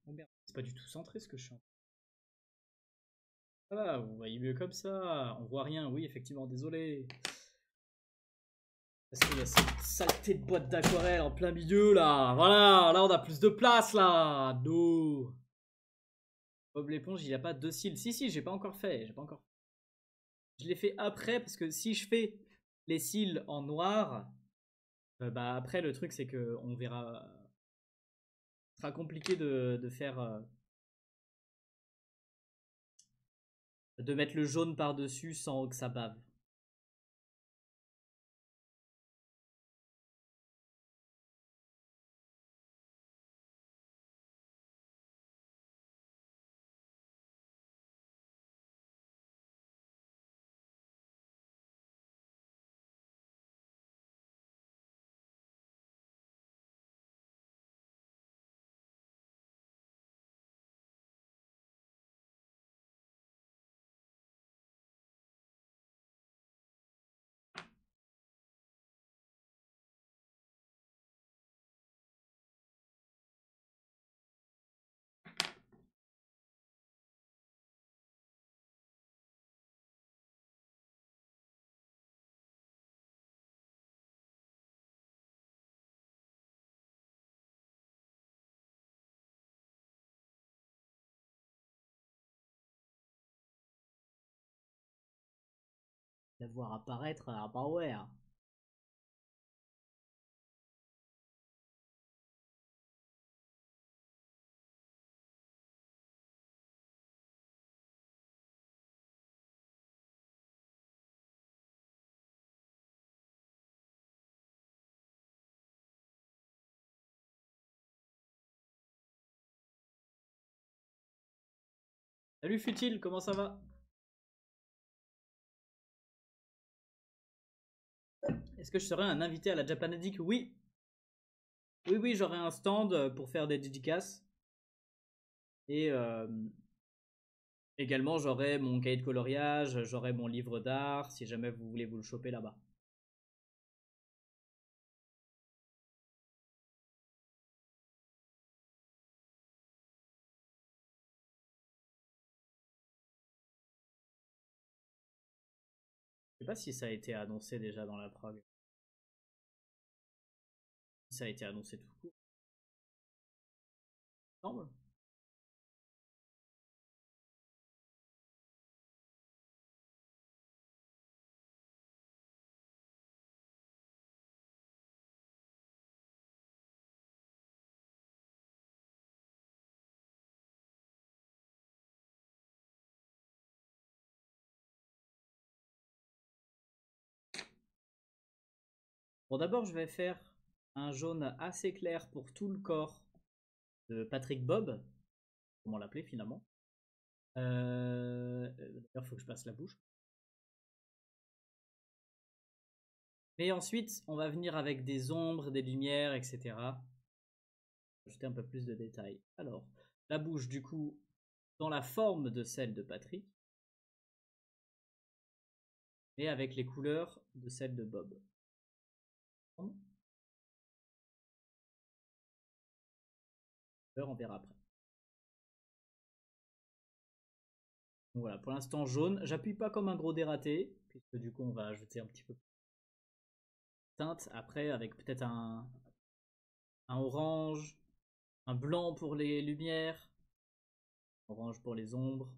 Oh merde, c'est pas du tout centré ce que je chante. Ah, vous voyez mieux comme ça. On voit rien, oui, effectivement, désolé. Parce qu'il y a cette saleté de boîte d'aquarelle en plein milieu là. Voilà, là on a plus de place là. No. Bob l'éponge, il a pas deux cils. Si, si, j'ai pas encore fait. J'ai pas encore. Je l'ai fait après parce que si je fais les cils en noir, bah après le truc c'est que on verra. Ce sera compliqué de faire. De mettre le jaune par-dessus sans que ça bave. La voir apparaître, ah bah ouais. Salut Futile, comment ça va? Est-ce que je serai un invité à la Japanadic? Oui. Oui, oui, j'aurai un stand pour faire des dédicaces. Et également, j'aurai mon cahier de coloriage, j'aurai mon livre d'art, si jamais vous voulez vous le choper là-bas. Je sais pas si ça a été annoncé déjà dans la prog. Si ça a été annoncé tout court. Non. Bon, d'abord, je vais faire un jaune assez clair pour tout le corps de Patrick Bob. Comment l'appeler finalement? D'ailleurs, il faut que je passe la bouche. Mais ensuite, on va venir avec des ombres, des lumières, etc. Ajouter un peu plus de détails. Alors, la bouche, du coup, dans la forme de celle de Patrick, mais avec les couleurs de celle de Bob. On verra après. Donc voilà, pour l'instant jaune. J'appuie pas comme un gros dératé, puisque du coup on va ajouter un petit peu de teinte après avec peut-être un orange, un blanc pour les lumières, orange pour les ombres.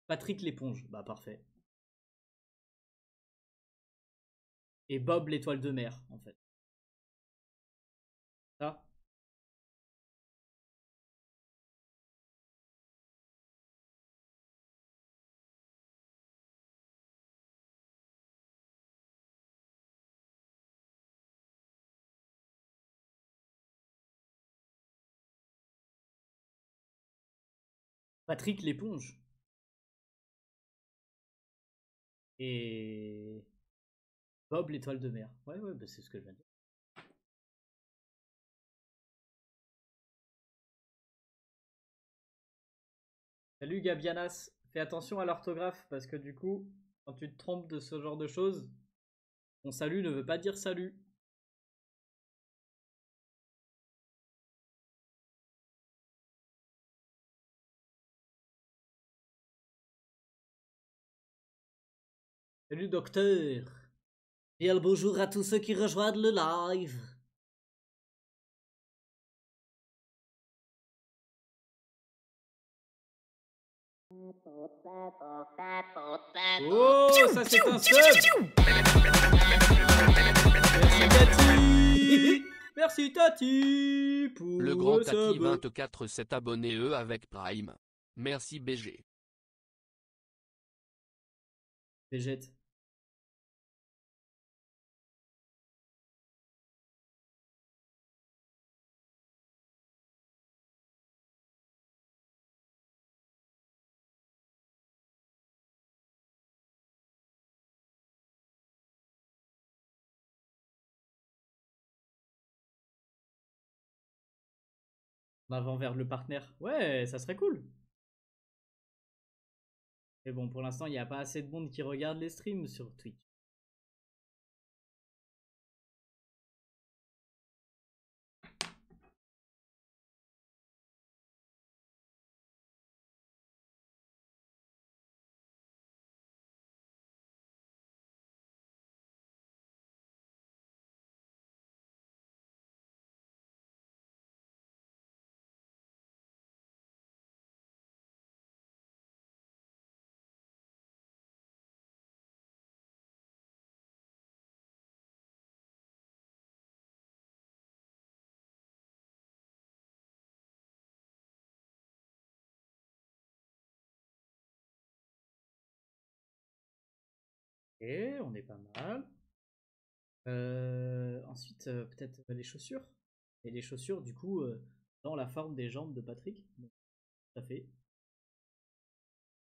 Patrick l'éponge, bah parfait. Et Bob l'étoile de mer en fait. Ça. Patrick l'éponge. Et Bob l'étoile de mer. Ouais, ouais, bah c'est ce que je viens de dire. Salut Gabianas, fais attention à l'orthographe parce que du coup, quand tu te trompes de ce genre de choses, ton salut ne veut pas dire salut. Salut docteur. Bien le bonjour à tous ceux qui rejoignent le live. Oh, ça c'est un sub. Merci Tati. Merci Tati pour le grand le Tati sub. 24 s'est abonné avec Prime. Merci BG. Végète. En avant vers le partenaire. Ouais, ça serait cool. Mais bon, pour l'instant, il n'y a pas assez de monde qui regarde les streams sur Twitch. Et on est pas mal. Ensuite, peut-être les chaussures. Et les chaussures, du coup, dans la forme des jambes de Patrick. Donc, tout à fait.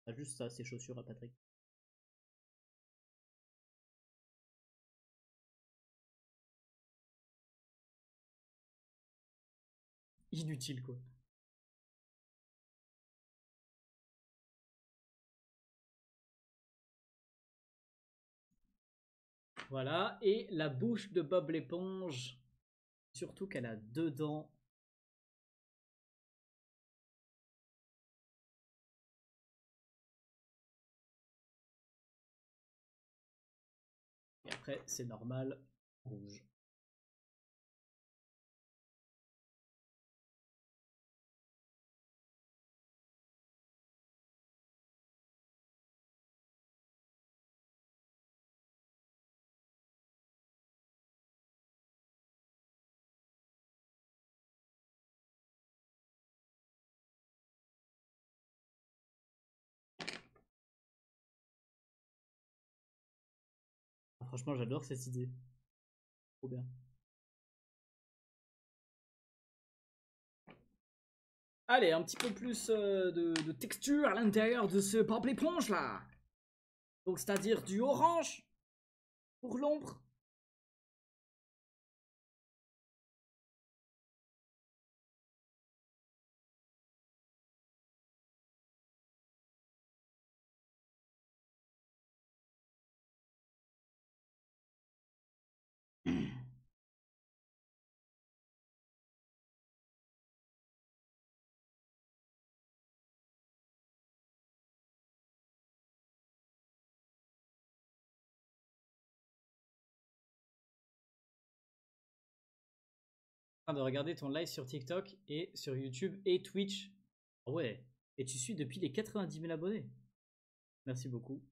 Pas juste ça, ces chaussures à Patrick. Inutile, quoi. Voilà. Et la bouche de Bob l'éponge. Surtout qu'elle a deux dents. Et après, c'est normal, rouge. Ah, franchement, j'adore cette idée. Trop bien. Allez, un petit peu plus de texture à l'intérieur de ce Bob l'éponge là. Donc, c'est-à-dire du orange pour l'ombre. De regarder ton live sur TikTok et sur YouTube et Twitch. Ah ouais, et tu suis depuis les 90 000 abonnés. Merci beaucoup.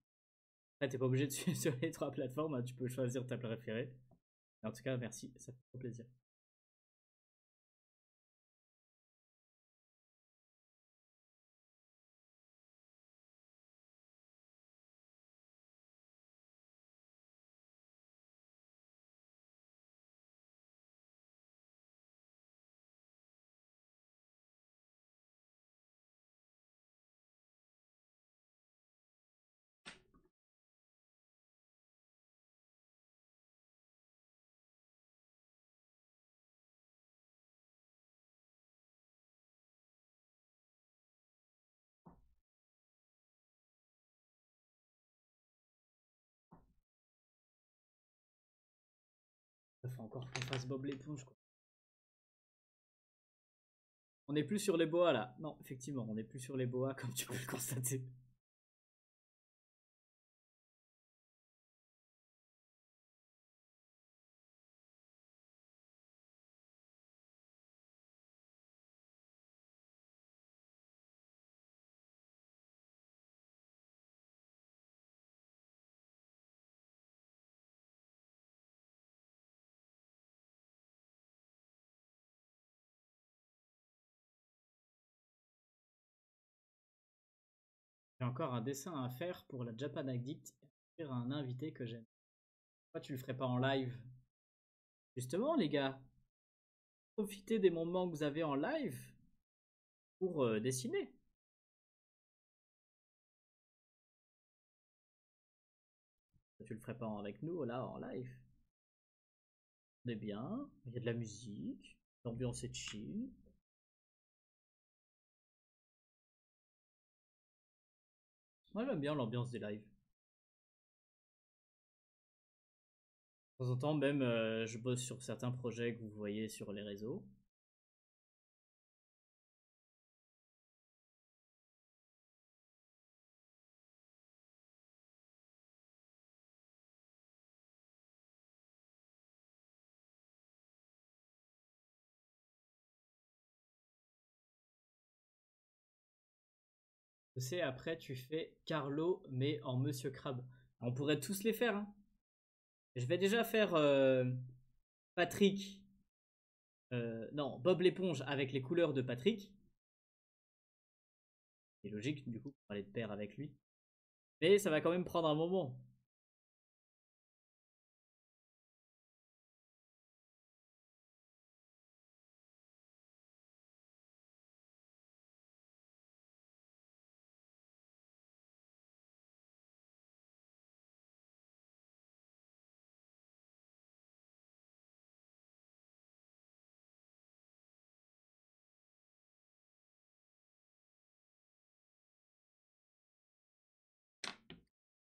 Là, t'es pas obligé de suivre sur les trois plateformes, hein, tu peux choisir ta préférée. Mais en tout cas, merci, ça fait trop plaisir. Il faut encore qu'on fasse Bob l'éponge, quoi. On n'est plus sur les boas là. Non, effectivement, on n'est plus sur les boas comme tu peux le constater. J'ai encore un dessin à faire pour la Japan Addict et à un invité que j'aime. Pourquoi tu le ferais pas en live? Justement, les gars, profitez des moments que vous avez en live pour dessiner. Tu le ferais pas avec nous là en live? On est bien, il y a de la musique, l'ambiance est chill. Moi j'aime bien l'ambiance des lives. De temps en temps même je bosse sur certains projets que vous voyez sur les réseaux. Je sais, après tu fais Carlo mais en Monsieur Crabbe. On pourrait tous les faire, hein. Je vais déjà faire Patrick. Non, Bob l'éponge avec les couleurs de Patrick. C'est logique du coup pour aller de pair avec lui. Mais ça va quand même prendre un moment.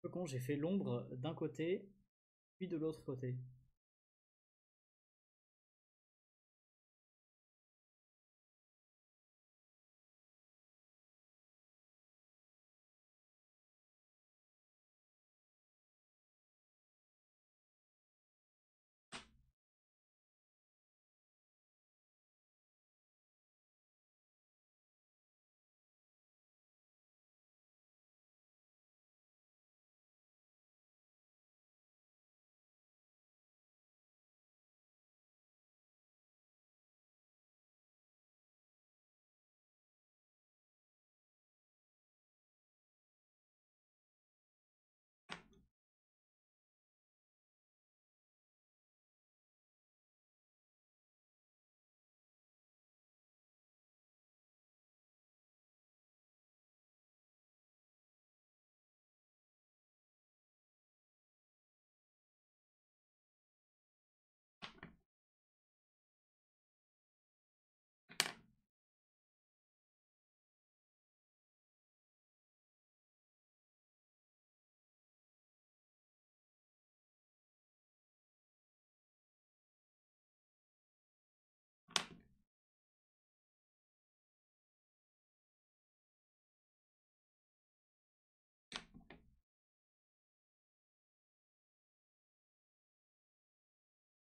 Un peu con, j'ai fait l'ombre d'un côté, puis de l'autre côté.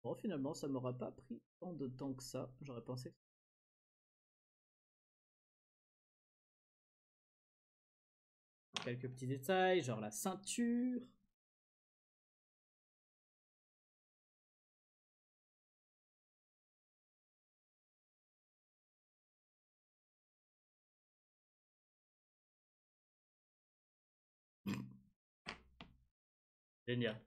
Bon, finalement, ça m'aura pas pris tant de temps que ça. J'aurais pensé. Quelques petits détails, genre la ceinture. Génial.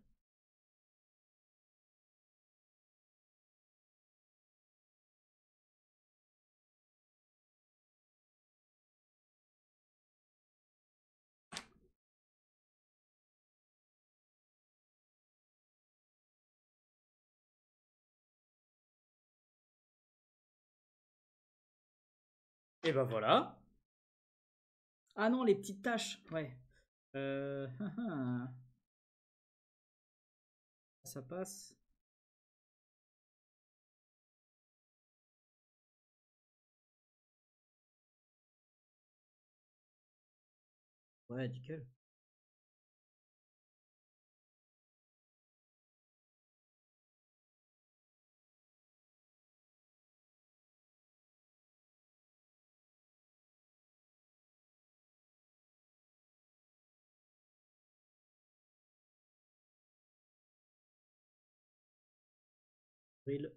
Et ben voilà. Ah non, les petites taches. Ouais. Euh... Ça passe. Ouais, nickel. Drill.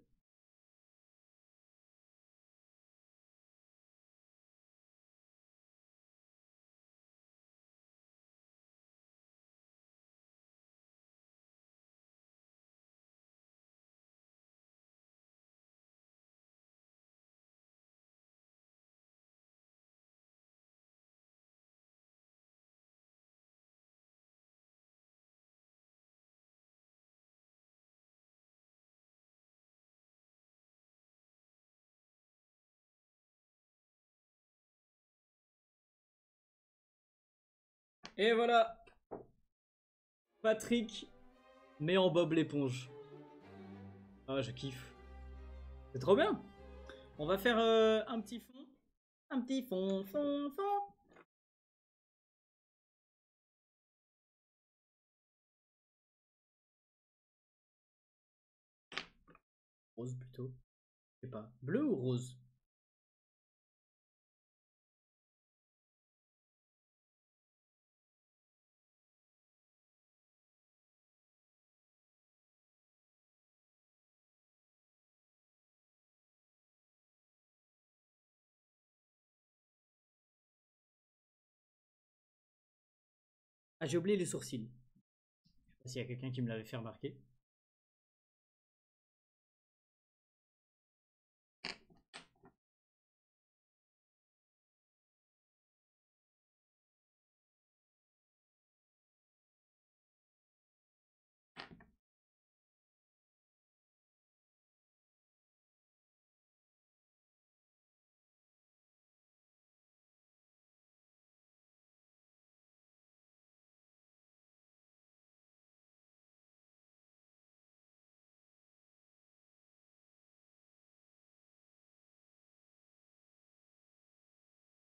Et voilà. Patrick met en Bob l'éponge. Ah, je kiffe. C'est trop bien. On va faire un petit fond. Un petit fond. Rose plutôt. Je sais pas. Bleu ou rose? Ah, j'ai oublié les sourcils. Je sais pas s'il y a quelqu'un qui me l'avait fait remarquer.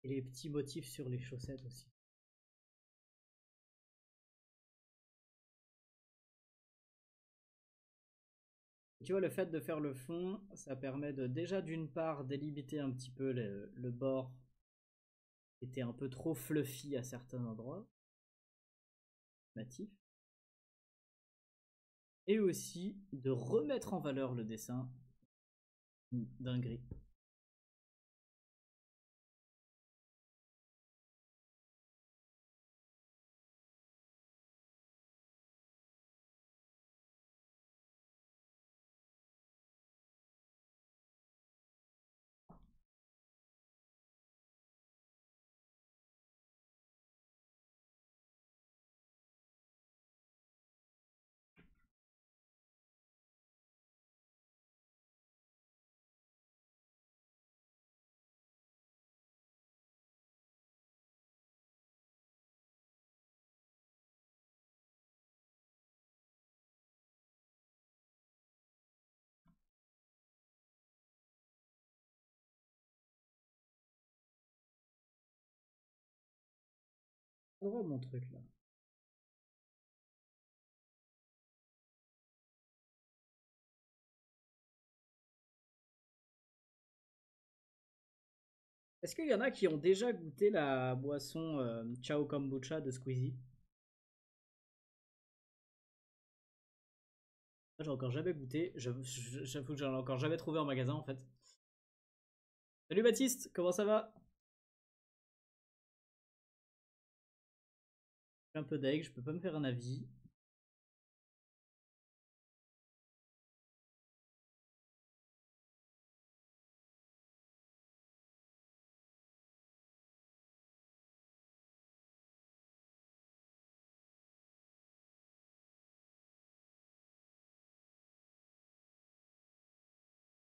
Et les petits motifs sur les chaussettes aussi. Tu vois, le fait de faire le fond, ça permet de déjà d'une part délimiter un petit peu le bord qui était un peu trop fluffy à certains endroits. Natif. Et aussi de remettre en valeur le dessin d'un gris. On voit mon truc là. Est-ce qu'il y en a qui ont déjà goûté la boisson Ciao Kombucha de Squeezie? Moi, j'ai encore jamais goûté. J'avoue que j'en ai encore jamais trouvé en magasin en fait. Salut Baptiste, comment ça va? Je suis un peu deg, je peux pas me faire un avis.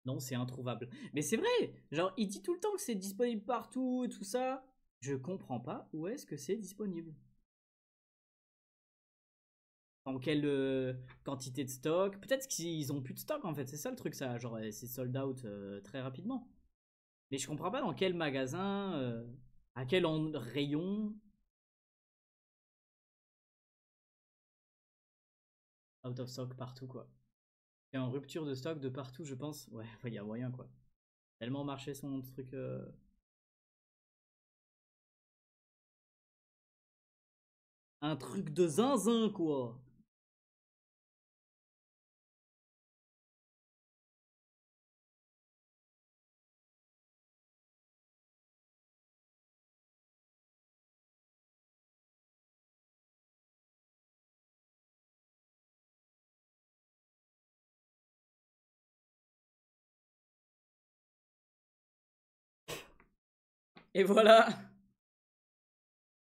Non, c'est introuvable. Mais c'est vrai! Genre, il dit tout le temps que c'est disponible partout et tout ça. Je comprends pas où est-ce que c'est disponible. En quelle quantité de stock? Peut-être qu'ils ont plus de stock en fait, c'est ça le truc, ça. Genre, c'est sold out très rapidement. Mais je comprends pas dans quel magasin, à quel rayon. Out of stock partout quoi. Et en rupture de stock de partout, je pense. Ouais, il y a moyen quoi. Tellement marché son truc. Un truc de zinzin quoi. Et voilà,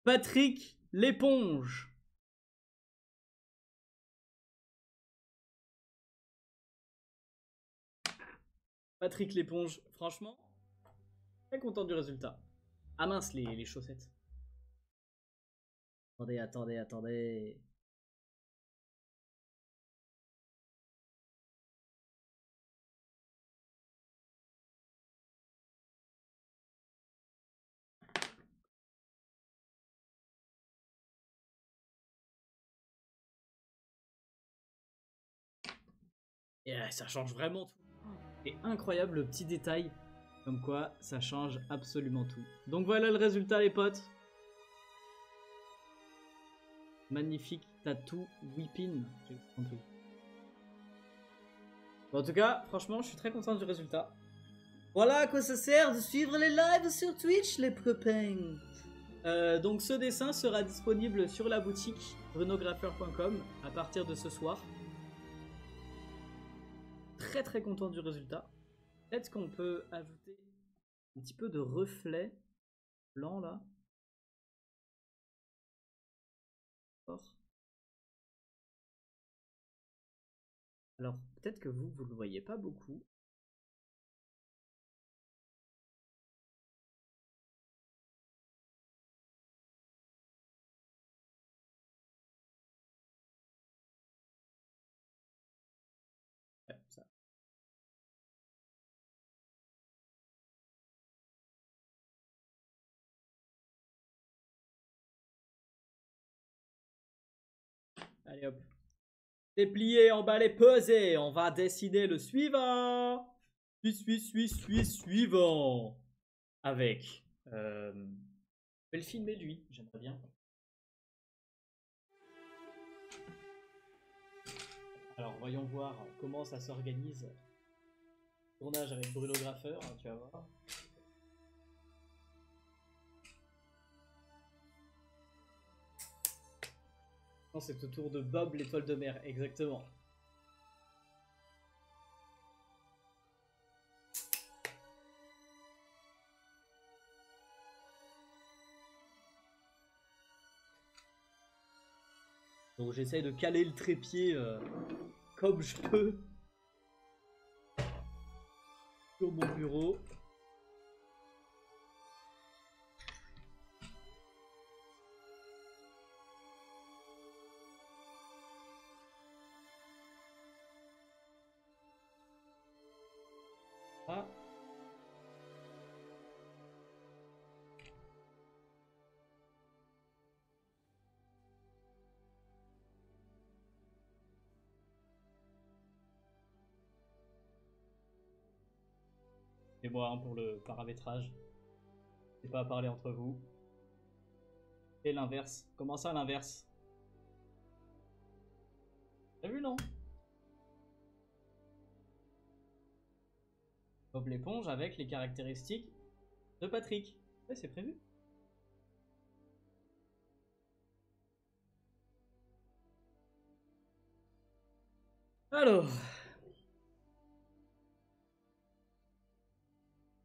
Patrick l'éponge. Patrick l'éponge, franchement, très content du résultat. Ah mince, les chaussettes. Attendez, attendez, attendez. Et ça change vraiment tout. Et incroyable le petit détail. Comme quoi, ça change absolument tout. Donc voilà le résultat, les potes. Magnifique tattoo whipping. J'ai compris. Bon, en tout cas, franchement, je suis très content du résultat. Voilà à quoi ça sert de suivre les lives sur Twitch, les copains. Donc ce dessin sera disponible sur la boutique brunograffeur.com à partir de ce soir. Très très content du résultat. Peut-être qu'on peut ajouter un petit peu de reflet blanc là. Alors peut-être que vous le voyez pas beaucoup. Ouais, ça. Allez hop. Déplié, emballé, pesé. On va dessiner le suivant. Suivant. Avec. Je vais le filmer lui, j'aimerais bien. Alors voyons voir comment ça s'organise. Tournage avec Bruno Graffeur, hein, tu vas voir. Non, c'est au tour de Bob l'étoile de mer, exactement. Donc j'essaye de caler le trépied comme je peux sur mon bureau. Ah. Et moi hein, pour le paramétrage. C'est pas à parler entre vous. Et l'inverse. Comment ça l'inverse? T'as vu non? Bob l'éponge avec les caractéristiques de Patrick. Ouais, c'est prévu. Alors.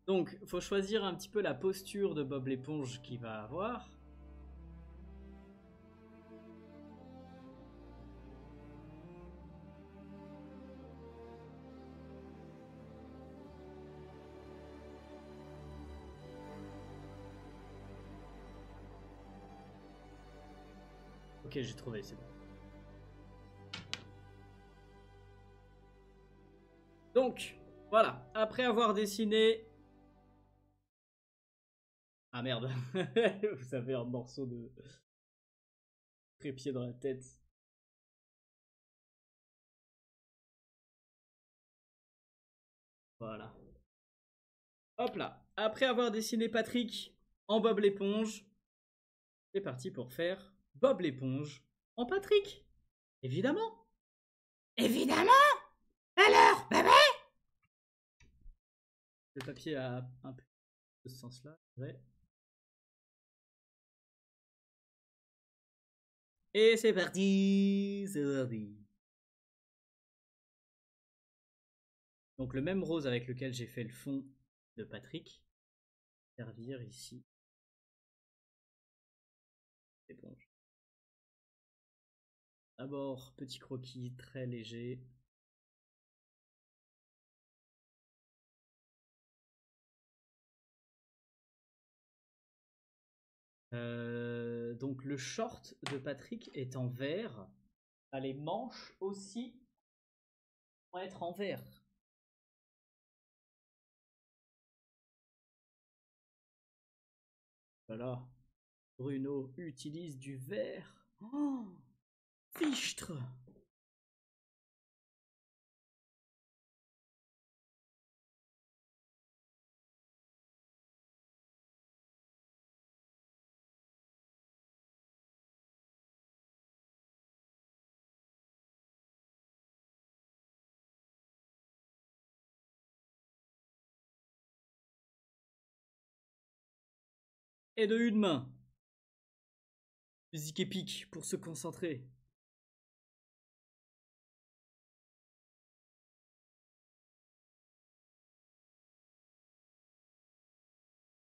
Donc, faut choisir un petit peu la posture de Bob l'éponge qu'il va avoir. Ok, j'ai trouvé, c'est bon. Donc, voilà. Après avoir dessiné... Ah merde. Vous avez un morceau de trépied dans la tête. Voilà. Hop là. Après avoir dessiné Patrick en Bob l'éponge, c'est parti pour faire Bob l'éponge en Patrick. Évidemment. Évidemment. Alors, bébé. Le papier a un peu de ce sens-là, c'est vrai. Et c'est parti. C'est parti. Donc le même rose avec lequel j'ai fait le fond de Patrick. Servir ici. Éponge. D'abord, petit croquis très léger. Donc le short de Patrick est en vert. Ah, les manches aussi vont être en vert. Voilà. Bruno utilise du vert. Oh, fichtre. Et de une main. Musique épique pour se concentrer.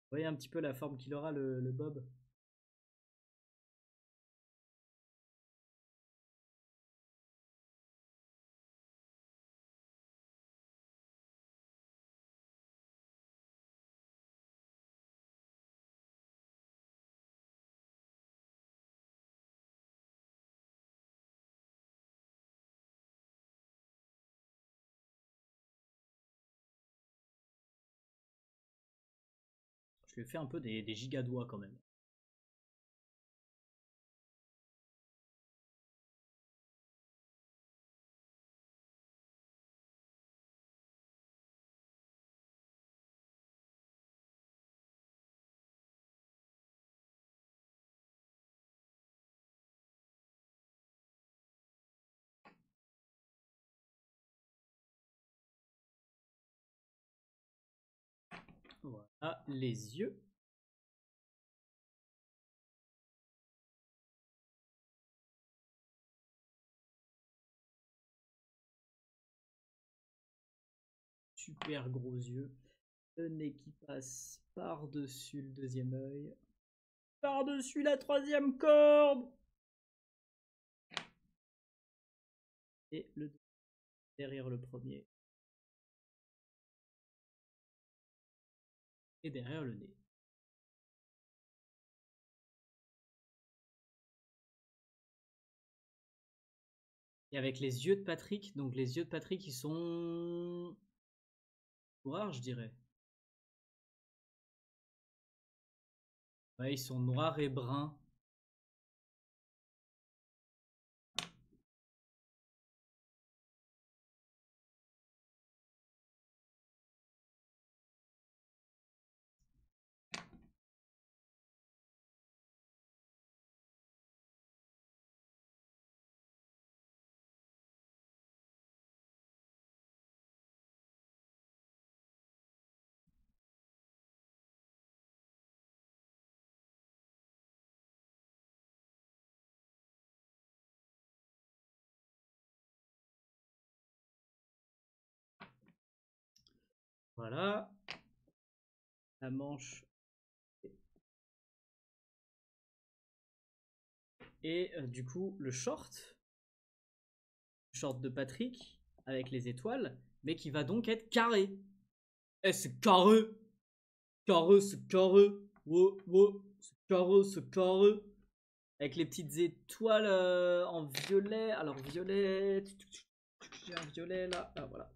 Vous voyez un petit peu la forme qu'il aura, le bob. Je lui ai fait un peu des gigadoigts quand même. Voilà, les yeux. Super gros yeux. Le nez qui passe par-dessus le deuxième œil. Par-dessus la troisième corde. Et le derrière le premier. Et derrière le nez. Et avec les yeux de Patrick, donc les yeux de Patrick ils sont noirs, je dirais. Ouais, ils sont noirs et bruns. Voilà. La manche. Et du coup, le short. Le short de Patrick avec les étoiles, mais qui va donc être carré. Eh, c'est carré. Carré, c'est carré. Wow, wow. C'est carré, c'est carré. Avec les petites étoiles en violet. Alors, violet. J'ai un violet là. Ah, voilà.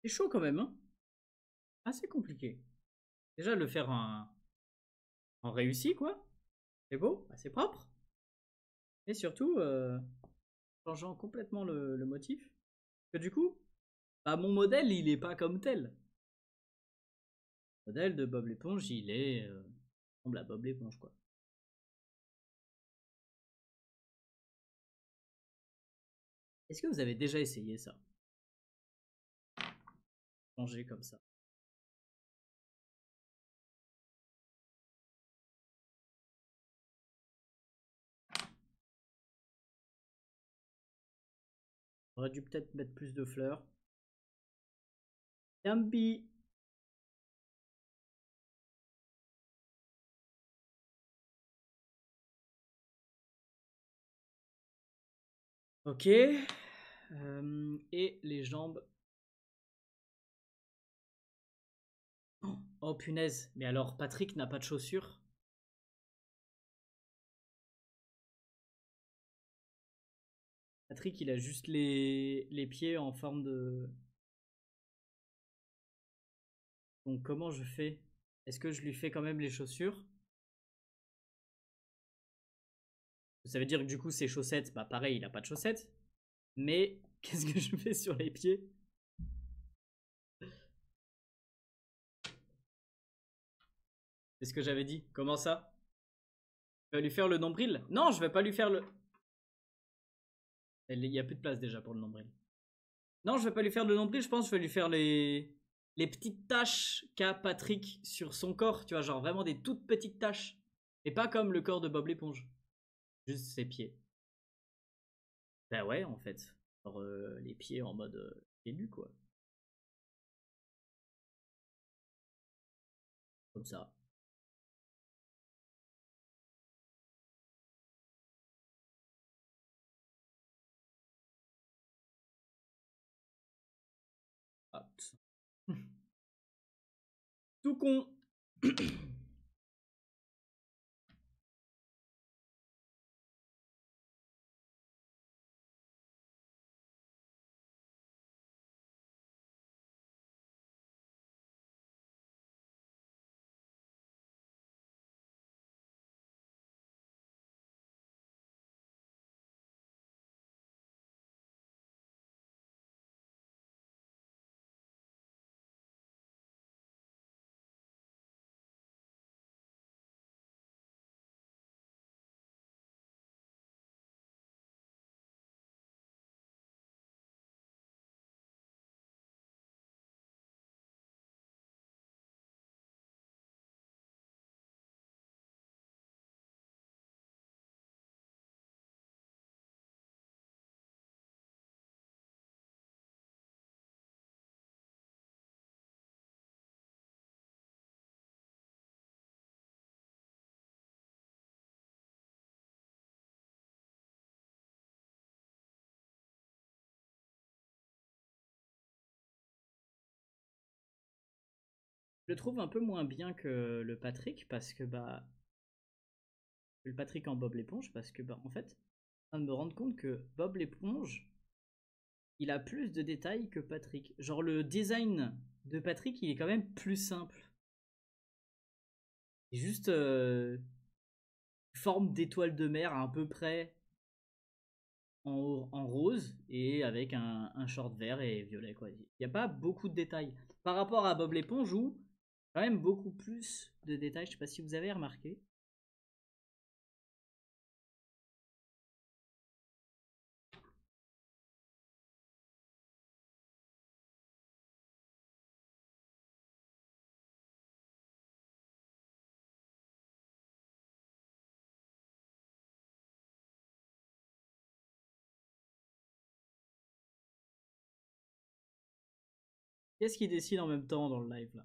C'est chaud quand même, hein. Assez compliqué. Déjà, le faire en réussi, quoi. C'est beau, assez propre. Et surtout, changeant complètement le motif. Que du coup, bah, mon modèle, il est pas comme tel. Le modèle de Bob l'éponge, il est... ressemble à Bob l'éponge, quoi. Est-ce que vous avez déjà essayé ça? Changer comme ça. J'aurais dû peut-être mettre plus de fleurs. Yambi. Ok. Et les jambes. Oh punaise. Mais alors, Patrick n'a pas de chaussures. Patrick, il a juste les pieds en forme de... Donc comment je fais? Est-ce que je lui fais quand même les chaussures? Ça veut dire que du coup, ses chaussettes, bah pareil, il a pas de chaussettes. Mais qu'est-ce que je fais sur les pieds? C'est ce que j'avais dit. Comment ça? Je vais lui faire le nombril? Non, je vais pas lui faire le... Il y a plus de place déjà pour le nombril. Non, je vais pas lui faire le nombril, je pense que je vais lui faire les petites taches qu'a Patrick sur son corps. Tu vois, genre vraiment des toutes petites taches. Et pas comme le corps de Bob l'éponge. Juste ses pieds. Bah ouais, en fait. Genre les pieds en mode pieds nus, quoi. Comme ça. Ah, tout con. Je le trouve un peu moins bien que le Patrick parce que bah le Patrick en Bob l'éponge parce que bah en fait, je viens de me rendre compte que Bob l'éponge, il a plus de détails que Patrick. Genre le design de Patrick, il est quand même plus simple. C'est juste forme d'étoile de mer à peu près en rose et avec un short vert et violet quoi. Il n'y a pas beaucoup de détails par rapport à Bob l'éponge où quand même beaucoup plus de détails. Je sais pas si vous avez remarqué. Qu'est-ce qui décide en même temps dans le live là?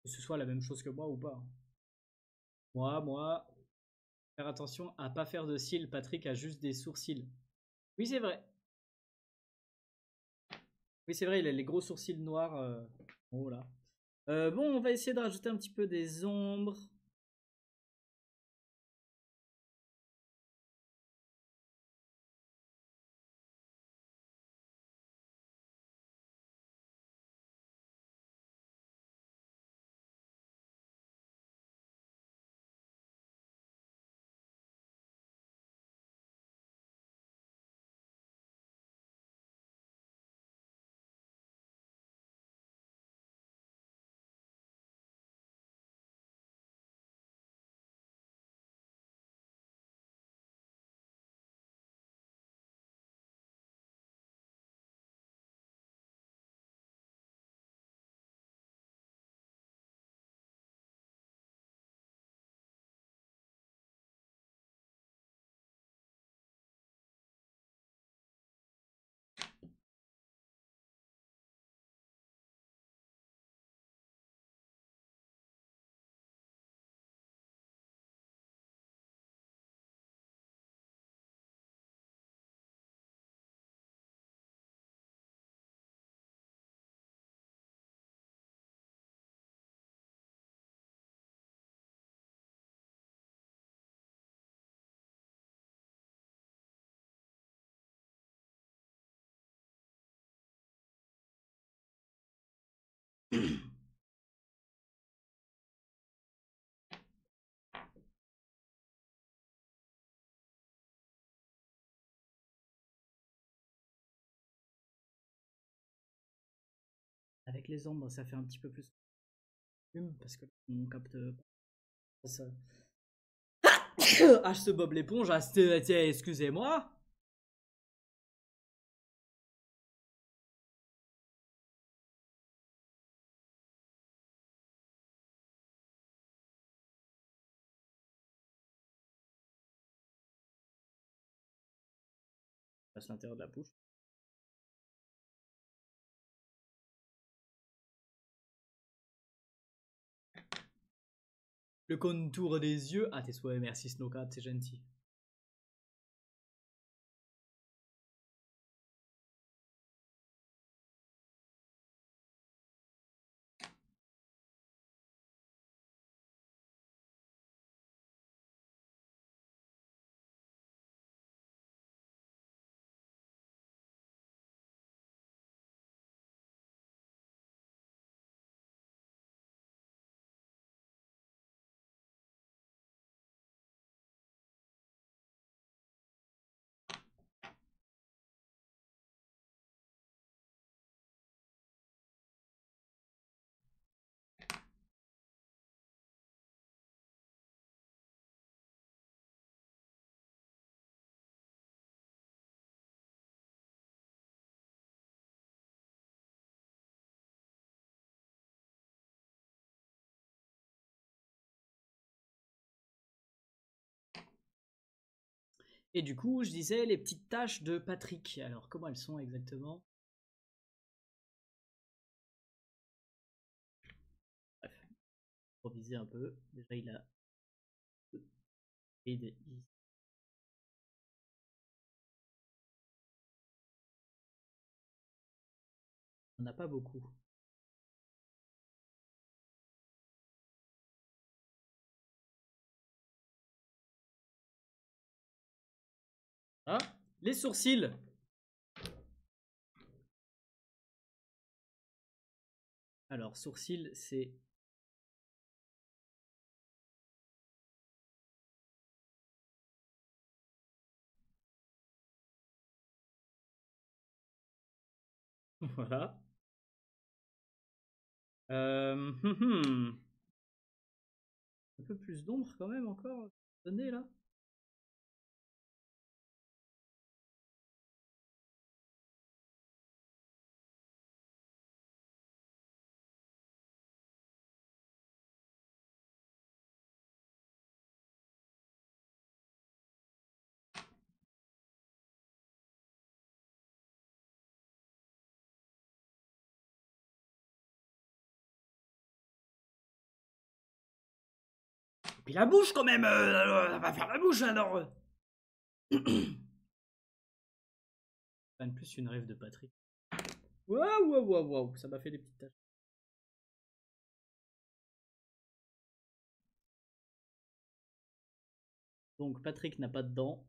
Que ce soit la même chose que moi ou pas. Moi, faire attention à pas faire de cils. Patrick a juste des sourcils. Oui, c'est vrai. Oui, c'est vrai, il a les gros sourcils noirs. Oh là. Bon, on va essayer de rajouter un petit peu des ombres. Avec les ombres, ça fait un petit peu plus parce que on capte pas ça. Ah, ce Bob l'éponge, excusez-moi. Passe l'intérieur de la bouche. Le contour des yeux. Ah, tes souhaits, merci Snowcat, c'est gentil. Et du coup, je disais les petites taches de Patrick. Alors, comment elles sont exactement? Bref, pour viser un peu. Déjà, il a. On n'a pas beaucoup. Ah, les sourcils. Alors, sourcils, c'est. Voilà. Un peu plus d'ombre quand même encore. Donné là. Et puis la bouche quand même. On va faire la bouche alors. Pas plus une rêve de Patrick. Waouh, waouh, waouh, waouh. Ça m'a fait des petites taches. Donc Patrick n'a pas de dents.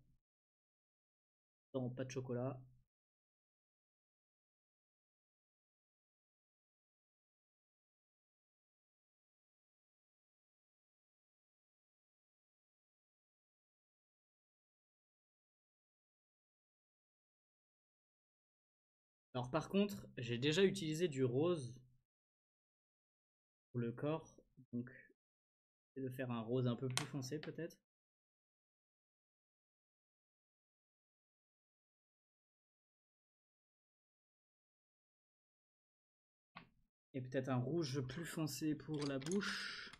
Pas de chocolat. Alors par contre, j'ai déjà utilisé du rose pour le corps. Donc, je vais de faire un rose un peu plus foncé peut-être. Et peut-être un rouge plus foncé pour la bouche.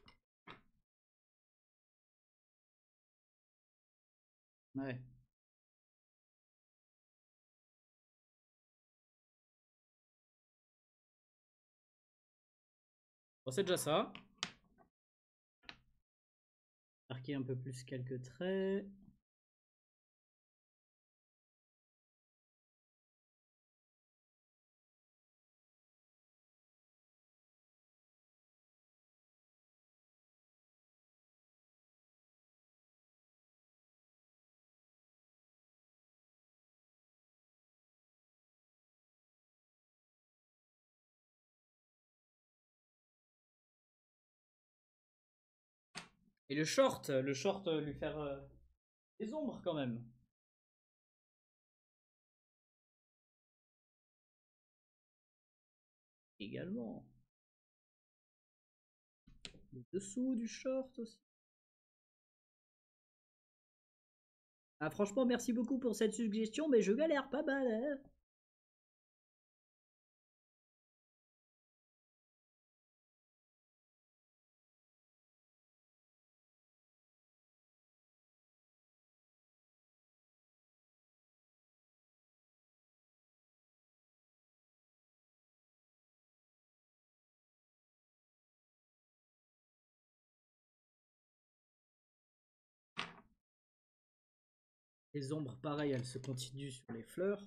Ouais. Bon, c'est déjà ça. Marquer un peu plus quelques traits. Et le short lui faire des ombres quand même. Également. Le dessous du short aussi. Ah franchement merci beaucoup pour cette suggestion mais je galère pas mal hein. Les ombres pareil elles se continuent sur les fleurs.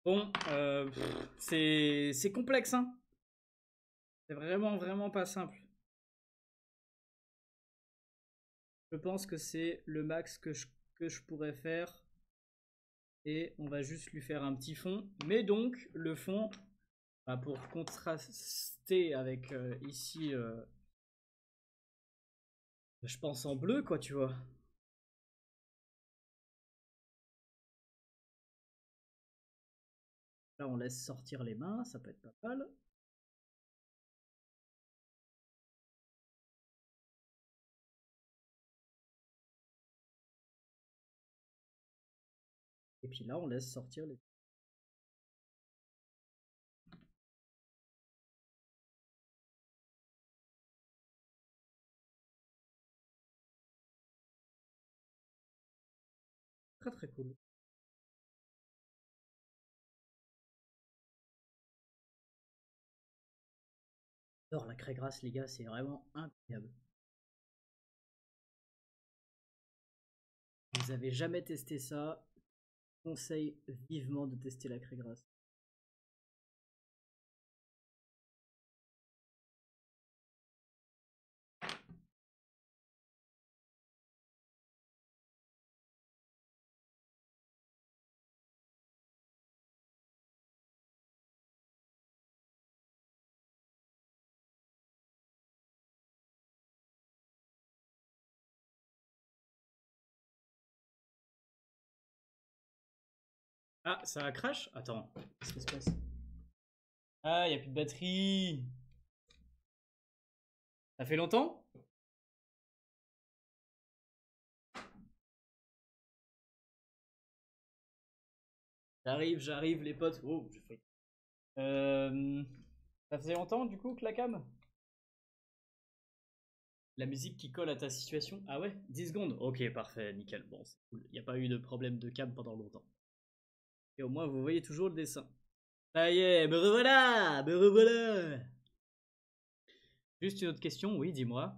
Bon, c'est complexe hein. C'est vraiment pas simple. Je pense que c'est le max que je pourrais faire. Et on va juste lui faire un petit fond. Mais donc, le fond, bah, pour contraster avec ici, je pense en bleu, quoi, tu vois. Là, on laisse sortir les mains, ça peut être pas mal. Et puis là, on laisse sortir les... Très très cool. J'adore la craie grasse, les gars, c'est vraiment incroyable. Vous avez jamais testé ça, je conseille vivement de tester la craie grasse. Ah, ça crache? Attends, qu'est-ce qui se passe? Ah, y a plus de batterie. Ça fait longtemps? J'arrive les potes. Oh, j'ai failli. Ça faisait longtemps du coup que la cam? La musique qui colle à ta situation? Ah ouais? 10 secondes? Ok, parfait, nickel. Bon, c'est cool. Il n'y a pas eu de problème de cam pendant longtemps. Et au moins, vous voyez toujours le dessin. Ça y est, me revoilà! Me revoilà! Juste une autre question, oui, dis-moi.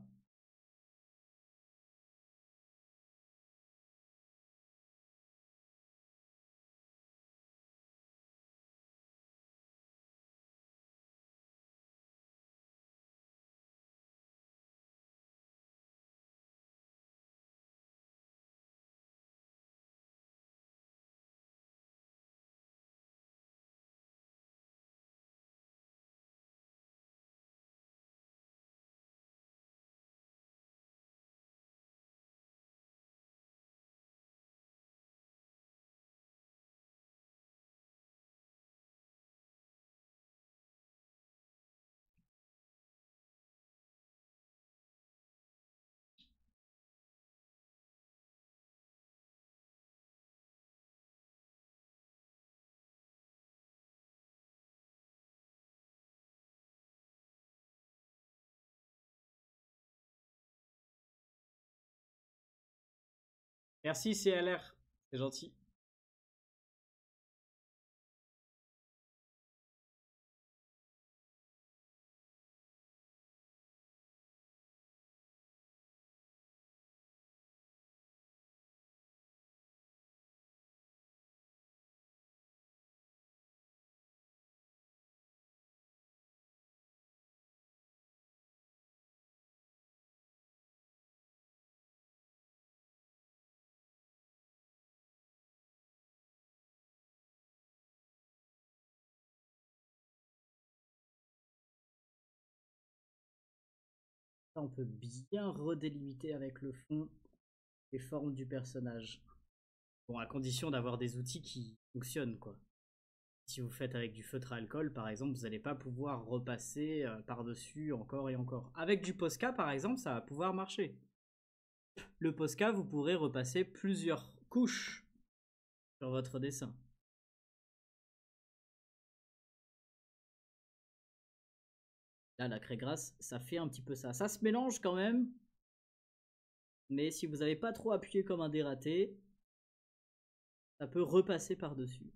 Merci, CLR. C'est gentil. On peut bien redélimiter avec le fond les formes du personnage. Bon, à condition d'avoir des outils qui fonctionnent, quoi. Si vous faites avec du feutre à alcool, par exemple, vous n'allez pas pouvoir repasser par-dessus encore et encore. Avec du Posca, par exemple, ça va pouvoir marcher. Le Posca, vous pourrez repasser plusieurs couches sur votre dessin. Là, la craie grasse, ça fait un petit peu ça. Ça se mélange quand même. Mais si vous n'avez pas trop appuyé comme un dératé, ça peut repasser par-dessus.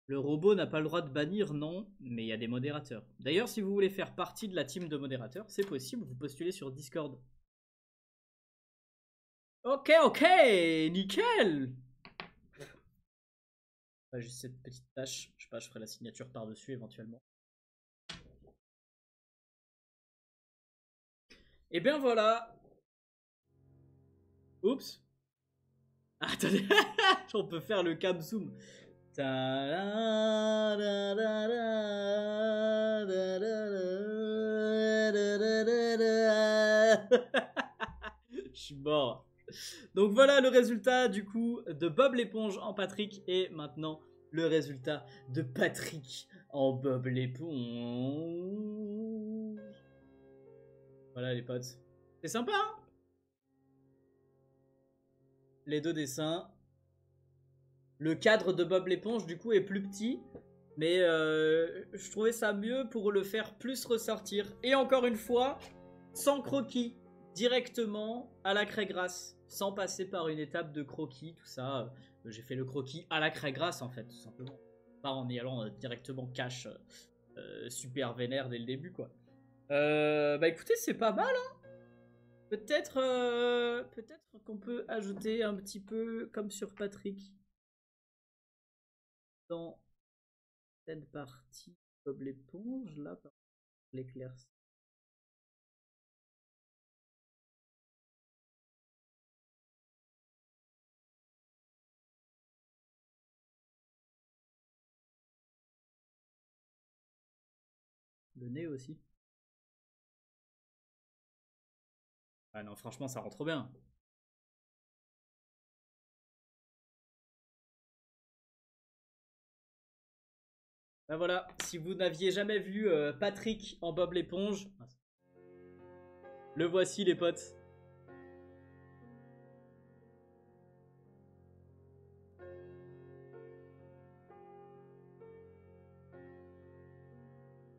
Le robot n'a pas le droit de bannir, non, mais il y a des modérateurs. D'ailleurs, si vous voulez faire partie de la team de modérateurs, c'est possible, vous postulez sur Discord. Ok, ok, nickel. Juste cette petite tâche, je sais pas, je ferai la signature par-dessus éventuellement. Et bien voilà. Oups. Ah, attendez, on peut faire le cam zoom. Je suis mort. Donc voilà le résultat du coup de Bob l'éponge en Patrick et maintenant le résultat de Patrick en Bob l'éponge. Voilà les potes. C'est sympa hein. Les deux dessins. Le cadre de Bob l'éponge du coup est plus petit. Mais je trouvais ça mieux pour le faire plus ressortir. Et encore une fois, sans croquis. Directement à la craie grasse. Sans passer par une étape de croquis, tout ça. J'ai fait le croquis à la craie grasse en fait, tout simplement. Pas en y allant directement cash super vénère dès le début quoi. Bah écoutez, c'est pas mal hein. Peut-être qu'on peut ajouter un petit peu comme sur Patrick dans cette partie Bob l'éponge là, par l'éclaircie. Le nez aussi. Ah non, franchement, ça rend trop bien. Ben voilà, si vous n'aviez jamais vu Patrick en Bob l'éponge, le voici les potes.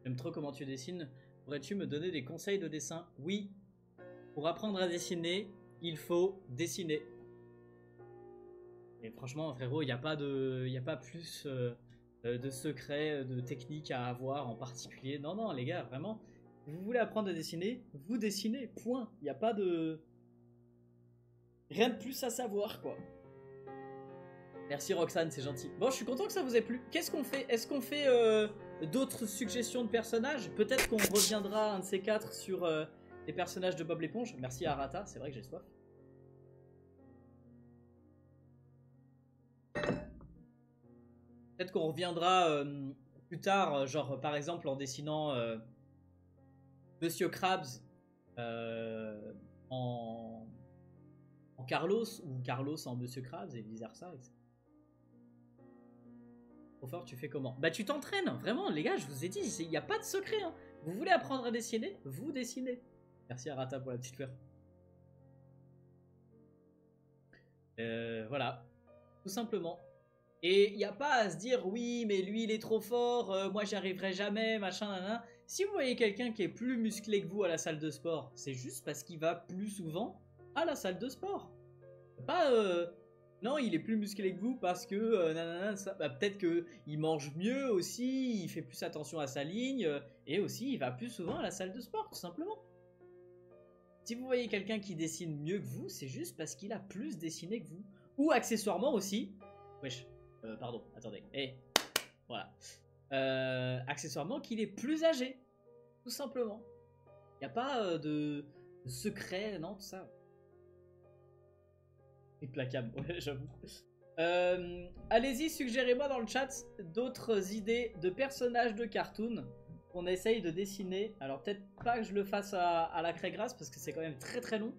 J'aime trop comment tu dessines. Pourrais-tu me donner des conseils de dessin? Oui. Pour apprendre à dessiner, il faut dessiner. Et franchement, frérot, il n'y a pas plus de secrets, de techniques à avoir en particulier. Non, non, les gars, vraiment. Vous voulez apprendre à dessiner, vous dessinez, point. Il n'y a pas de... Rien de plus à savoir, quoi. Merci Roxane, c'est gentil. Bon, je suis content que ça vous ait plu. Qu'est-ce qu'on fait? Est-ce qu'on fait d'autres suggestions de personnages? Peut-être qu'on reviendra un de ces quatre sur les personnages de Bob l'éponge. Merci à Arata, c'est vrai que j'ai soif. Peut-être qu'on reviendra plus tard, genre par exemple en dessinant Monsieur Krabs en Carlos ou Carlos en Monsieur Krabs et vice versa, etc. Trop fort, tu fais comment? Bah tu t'entraînes, vraiment les gars, je vous ai dit, il n'y a pas de secret. Hein. Vous voulez apprendre à dessiner? Vous dessinez. Merci Arata pour la petite fleur. Voilà, tout simplement. Et il n'y a pas à se dire oui mais lui il est trop fort, moi j'y arriverai jamais, machin, nanana. Si vous voyez quelqu'un qui est plus musclé que vous à la salle de sport, c'est juste parce qu'il va plus souvent à la salle de sport. Pas non il est plus musclé que vous parce que nanana, ça, bah, peut-être qu'il mange mieux aussi, il fait plus attention à sa ligne, et aussi il va plus souvent à la salle de sport tout simplement. Si vous voyez quelqu'un qui dessine mieux que vous, c'est juste parce qu'il a plus dessiné que vous. Ou accessoirement aussi, wesh. Pardon, attendez. Voilà. Accessoirement qu'il est plus âgé. Tout simplement. Il n'y a pas de secret, non, tout ça. Implacable, ouais, j'avoue. Allez-y, suggérez-moi dans le chat d'autres idées de personnages de cartoon qu'on essaye de dessiner. Alors peut-être pas que je le fasse à la craie grasse parce que c'est quand même très très long.